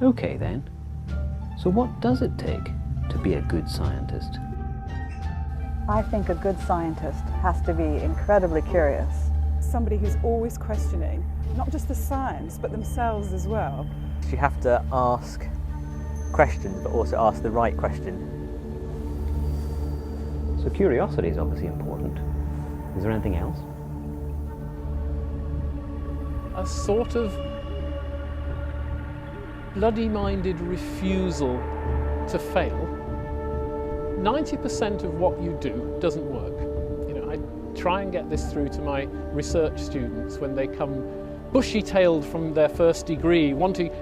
Okay then, so what does it take to be a good scientist? I think a good scientist has to be incredibly curious. Somebody who's always questioning, not just the science, but themselves as well. You have to ask questions, but also ask the right question. So curiosity is obviously important. Is there anything else? A sort of bloody-minded refusal to fail. 90% of what you do doesn't work. You know, I try and get this through to my research students when they come bushy-tailed from their first degree,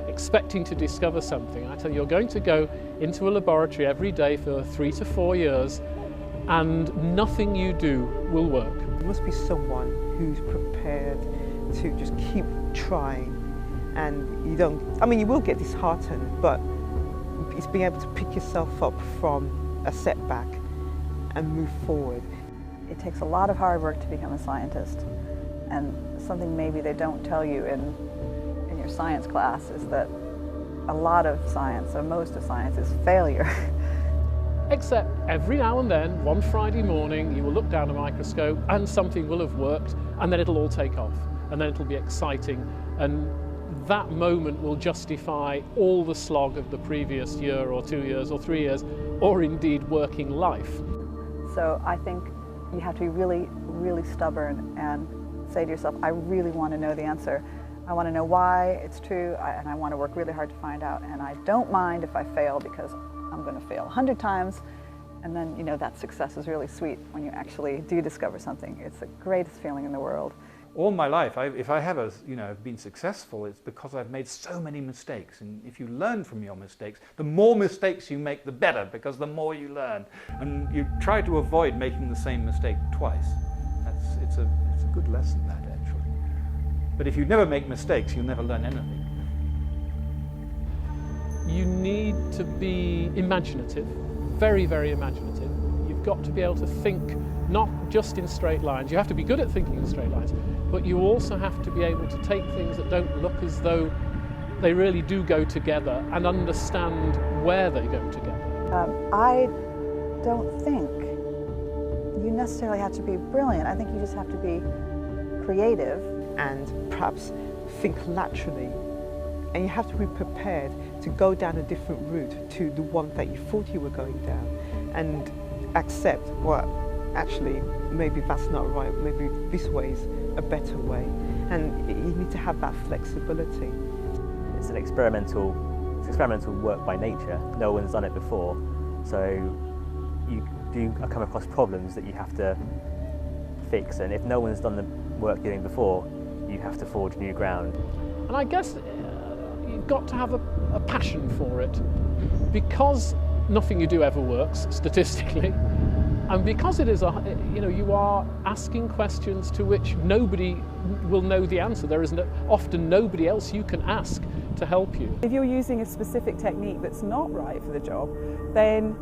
expecting to discover something. I tell you, you're going to go into a laboratory every day for 3 to 4 years, and nothing you do will work. You must be someone who's prepared to just keep trying, and you don't, I mean, you will get disheartened, but it's being able to pick yourself up from a setback and move forward. It takes a lot of hard work to become a scientist, and something maybe they don't tell you in your science class is that a lot of science, or most of science, is failure. Except every now and then, one Friday morning, you will look down a microscope and something will have worked, and then it'll all take off, and then it'll be exciting, and that moment will justify all the slog of the previous year or 2 years or 3 years, or indeed working life. So I think you have to be really, really stubborn and say to yourself, I really want to know the answer. I want to know why it's true, and I want to work really hard to find out, and I don't mind if I fail, because I'm going to fail 100 times, and then, you know, that success is really sweet when you actually do discover something. It's the greatest feeling in the world. All my life, if I have been successful, it's because I've made so many mistakes. And if you learn from your mistakes, the more mistakes you make, the better, because the more you learn. And you try to avoid making the same mistake twice. It's a good lesson, that, actually. But if you never make mistakes, you'll never learn anything. You need to be imaginative, very, very imaginative. You've got to be able to think not just in straight lines. You have to be good at thinking in straight lines, but you also have to be able to take things that don't look as though they really do go together and understand where they go together. I don't think you necessarily have to be brilliant. I think you just have to be creative. And perhaps think laterally. And you have to be prepared to go down a different route to the one that you thought you were going down, and accept, well, actually, maybe that's not right, maybe this way is a better way. And you need to have that flexibility. It's experimental work by nature. No one's done it before, so you do come across problems that you have to fix, and if no one's done the work you're doing before, you have to forge new ground. And I guess you've got to have a passion for it, because nothing you do ever works statistically, and because it is you are asking questions to which nobody will know the answer. There is often nobody else you can ask to help you. If you're using a specific technique that's not right for the job, then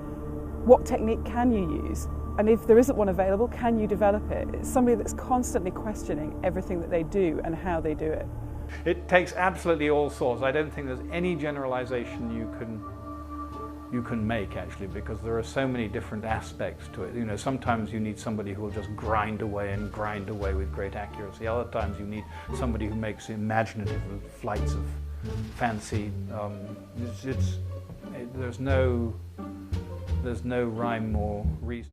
what technique can you use? And if there isn't one available, can you develop it? It's somebody that's constantly questioning everything that they do and how they do it. It takes absolutely all sorts. I don't think there's any generalization you can make, actually, because there are so many different aspects to it. You know, sometimes you need somebody who will just grind away with great accuracy. Other times you need somebody who makes imaginative flights of fancy. There's no rhyme or reason.